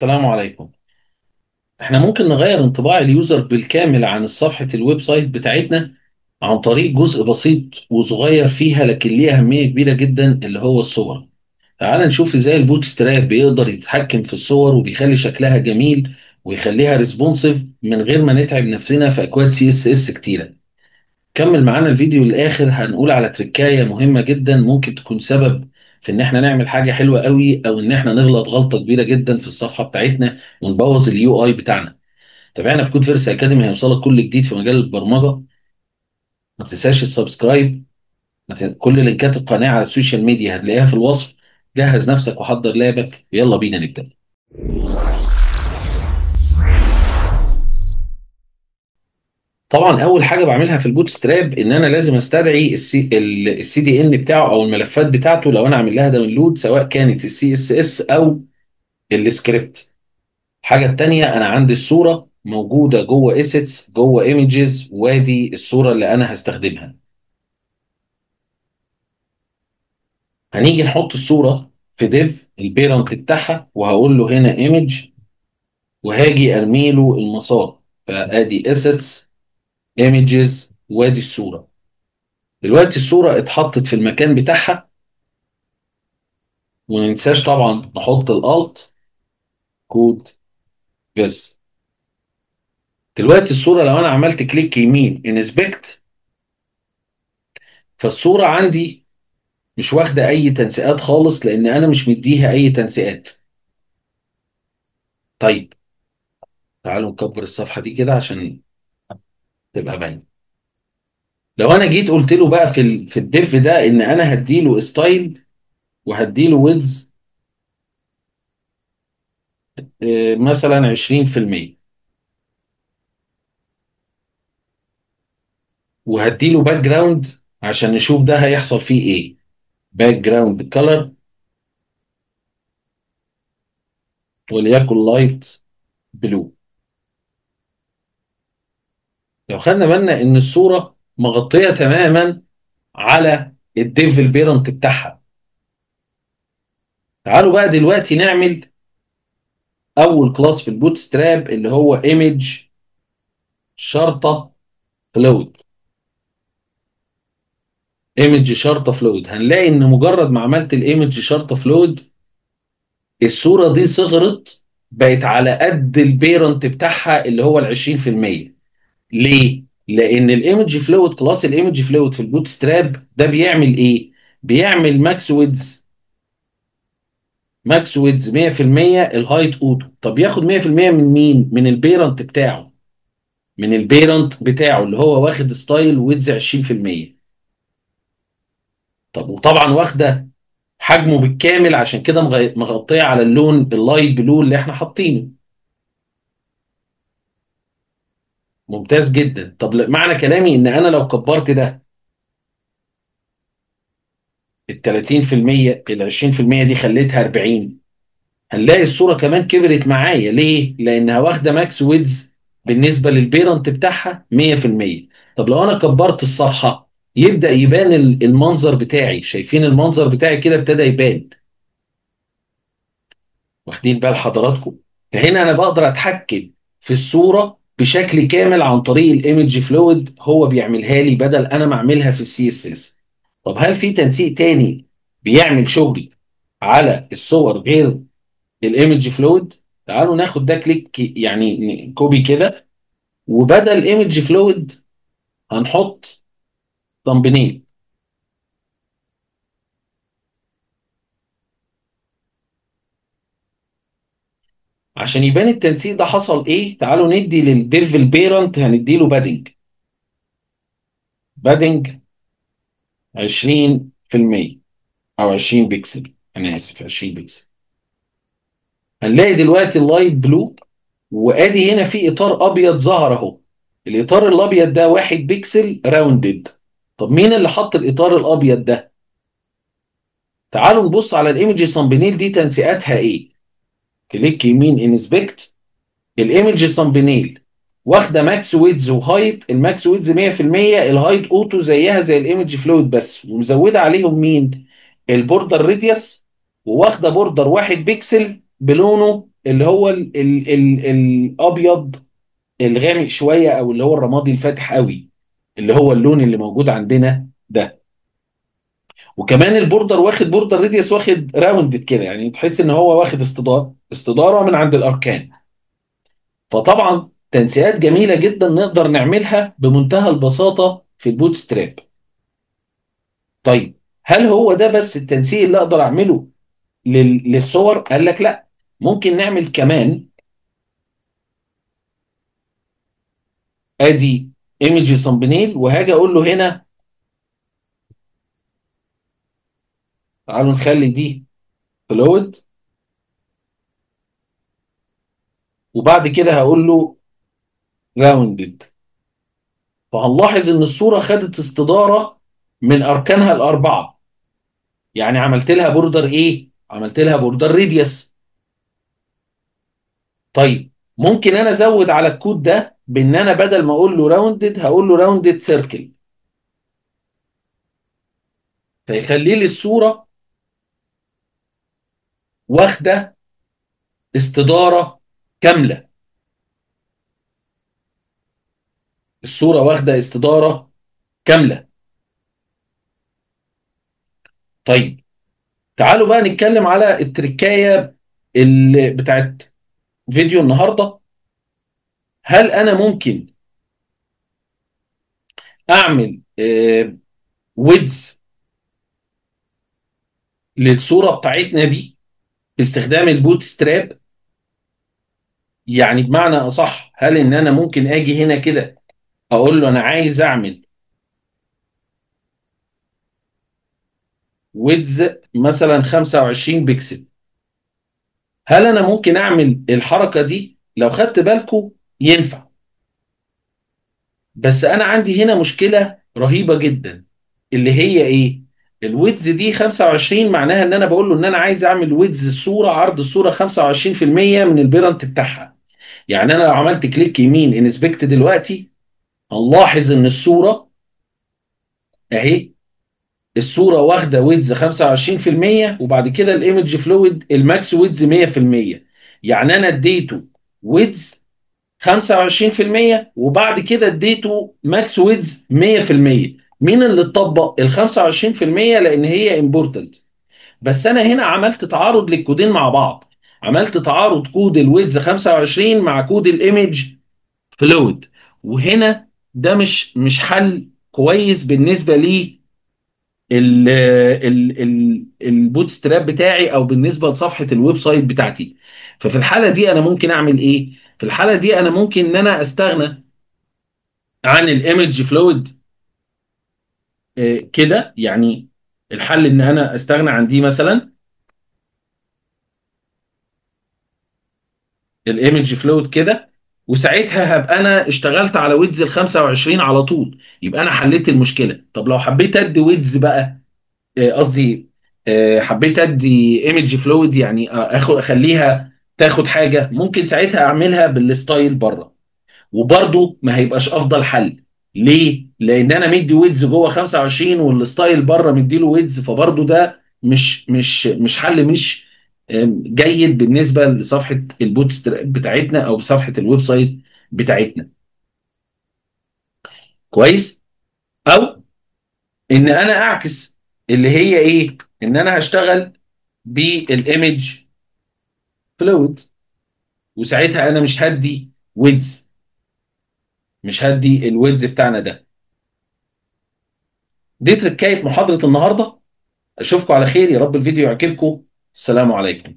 السلام عليكم. احنا ممكن نغير انطباع اليوزر بالكامل عن صفحة الويب سايت بتاعتنا عن طريق جزء بسيط وصغير فيها، لكن ليه أهمية كبيرة جدا، اللي هو الصور. تعال نشوف ازاي البوت ستراب بيقدر يتحكم في الصور وبيخلي شكلها جميل ويخليها ريسبونسيف من غير ما نتعب نفسنا في اكواد سي اس اس كتيرة. كمل معانا الفيديو للآخر، هنقول على تركاية مهمة جدا ممكن تكون سبب في ان احنا نعمل حاجة حلوة قوي، او ان احنا نغلط غلطة كبيرة جدا في الصفحة بتاعتنا ونبوظ اليو اي بتاعنا. تابعنا في كود فيرس اكاديمي، هيوصلك كل جديد في مجال البرمجه. ما تنساش السبسكرايب. كل لينكات القناه على السوشيال ميديا هتلاقيها في الوصف. جهز نفسك وحضر لابك، يلا بينا نبدا. طبعا اول حاجه بعملها في البوت ستراب ان انا لازم استدعي السي دي ان بتاعه او الملفات بتاعته، لو انا عامل لها داونلود، سواء كانت السي اس اس او السكريبت. الحاجه التانيه، انا عندي الصوره موجوده جوه اسيتس جوه ايمجز، وادي الصوره اللي انا هستخدمها. هنيجي نحط الصورة في ديف البيرنت بتاعها، وهقول له هنا ايمج، وهاجي ارمي له المسار. فادي اسيتس، ايمجز، وادي الصورة. دلوقتي الصورة اتحطت في المكان بتاعها، وما ننساش طبعا نحط الالت كود فيرس. دلوقتي الصورة لو انا عملت كليك يمين انسبكت، فالصورة عندي مش واخدة اي تنسيقات خالص، لان انا مش مديها اي تنسيقات. طيب، تعالوا نكبر الصفحة دي كده عشان تبقى باينة. لو انا جيت قلت له بقى في الديف ده ان انا هديله ستايل وهديله ويدز مثلا 20%، وهديله باك جراوند عشان نشوف ده هيحصل فيه ايه. باك جراوند كلر وليكن لايت بلو. لو خدنا بالنا ان الصوره مغطيه تماما على الديف البيرنت بتاعها. تعالوا بقى دلوقتي نعمل اول كلاس في البوت ستراب اللي هو ايمج شرطه فلويد. ايمج شرطه فلويد، هنلاقي ان مجرد ما عملت الايمج شرطه فلويد، الصوره دي صغرت، بقت على قد البيرنت بتاعها اللي هو ال 20%. ليه؟ لان الايمج فلويد، كلاس الايمج فلويد في البوت ستراب ده بيعمل ايه؟ بيعمل ماكس ويدز. ماكس ويدز 100%، الهايت اوتو. طب ياخد 100% من مين؟ من البيرنت بتاعه. من البيرنت بتاعه اللي هو واخد ستايل ويدز 20%. طب وطبعا واخده حجمه بالكامل، عشان كده مغطيه على اللون اللايت بلو اللي احنا حاطينه. ممتاز جدا. طب معنى كلامي ان انا لو كبرت ده ال 30%، ال 20% دي خليتها 40، هنلاقي الصوره كمان كبرت معايا. ليه؟ لانها واخده ماكس ويدز بالنسبه للبيرنت بتاعها 100%. طب لو انا كبرت الصفحه، يبدا يبان المنظر بتاعي. شايفين المنظر بتاعي كده ابتدى يبان؟ واخدين بال حضراتكم؟ فهنا انا بقدر اتحكم في الصوره بشكل كامل عن طريق الايمج فلويد، هو بيعملها لي بدل انا ما اعملها في السي اس اس. طب هل في تنسيق تاني بيعمل شغل على الصور غير الايمج فلويد؟ تعالوا ناخد ده كليك، يعني كوبي كده، وبدل ايمج فلويد هنحط thumbnail. عشان يبان التنسيق ده حصل ايه، تعالوا ندي للديف البيرنت، هنديله بادنج. بادنج 20% او 20 بكسل، انا اسف 20 بكسل. هنلاقي دلوقتي اللايت بلو، وادي هنا في اطار ابيض ظهر اهو. الاطار الابيض ده 1 بكسل راوندد. طب مين اللي حط الاطار الابيض ده؟ تعالوا نبص على الايمج سامبنيل دي تنسيقاتها ايه. كليك يمين انسبكت. الايمج سامبنيل واخده ماكس ويدز وهايت. الماكس ويدز 100%، الهايت اوتو زيها زي الايمج فلويد بس، ومزوده عليهم مين؟ البوردر ريديوس، وواخده بوردر 1 بكسل بلونه اللي هو ال الابيض الغامق شويه، او اللي هو الرمادي الفاتح قوي، اللي هو اللون اللي موجود عندنا ده. وكمان البوردر واخد بوردر ريديوس، واخد راوندد كده، يعني تحس ان هو واخد استداره من عند الاركان. فطبعا تنسيقات جميله جدا نقدر نعملها بمنتهى البساطه في البوت ستراب. طيب، هل هو ده بس التنسيق اللي اقدر اعمله للصور؟ قال لك لا، ممكن نعمل كمان. ادي ايمج سامبنيل، وهاجي اقول له هنا تعالوا نخلي دي فلويد، وبعد كده هقول له راوندد. فهنلاحظ ان الصوره خدت استداره من اركانها الاربعه. يعني عملت لها بوردر ايه؟ عملت لها بوردر ريديوس. طيب، ممكن انا ازود على الكود ده بان انا بدل ما اقول له راوندد هقول له راوندد سيركل، فيخلي لي الصوره واخده استداره كامله. الصوره واخده استداره كامله. طيب، تعالوا بقى نتكلم على التركايه اللي بتاعت فيديو النهارده. هل انا ممكن اعمل ويدز للصوره بتاعتنا دي باستخدام البوت ستراب؟ يعني بمعنى اصح، هل ان انا ممكن اجي هنا كده اقول له انا عايز اعمل ويدز مثلا 25 بكسل؟ هل انا ممكن اعمل الحركه دي؟ لو خدت بالكم ينفع، بس انا عندي هنا مشكله رهيبه جدا، اللي هي ايه؟ الويدز دي 25 معناها ان انا بقول له ان انا عايز اعمل ويدز الصوره، عرض الصوره 25% من البيرنت بتاعها. يعني انا لو عملت كليك يمين انسبكت دلوقتي، هنلاحظ ان الصوره اهي، الصوره واخده ويدز 25%، وبعد كده الايمج فلويد الماكس ويدز 100%. يعني انا اديته ويدز 25%، وبعد كده اديته ماكس ويدز 100%. مين اللي اتطبق ال 25%؟ لان هي امبورتنت. بس انا هنا عملت تعارض للكودين مع بعض. عملت تعارض كود الويدز 25 مع كود الايمج فلويد. وهنا ده مش حل كويس بالنسبه لي البوت ستراب بتاعي، او بالنسبه لصفحه الويب سايت بتاعتي. ففي الحاله دي انا ممكن اعمل ايه؟ في الحاله دي انا ممكن ان انا استغنى عن الايمج فلويد كده. يعني الحل ان انا استغنى عن دي مثلا، الايمج فلويد كده، وساعتها هبقى انا اشتغلت على ويدز ال 25 على طول، يبقى انا حليت المشكله. طب لو حبيت ادي ويدز بقى، قصدي حبيت ادي ايمج فلويد، يعني اخليها تاخد حاجه، ممكن ساعتها اعملها بالستايل بره، وبرده ما هيبقاش افضل حل. ليه؟ لان انا مدي ويدز جوه 25 والستايل بره مديله ويدز، فبرده ده مش حل، مش جيد بالنسبه لصفحه البوت بتاعتنا او صفحه الويب سايت بتاعتنا. كويس. او ان انا اعكس، اللي هي ايه؟ ان انا هشتغل بالايمج فلويد، وساعتها انا مش هدي ويدز، مش هدي الويدز بتاعنا ده. دي تركايه محاضره النهارده. اشوفكم على خير، يا رب الفيديو يعجبكم. السلام عليكم.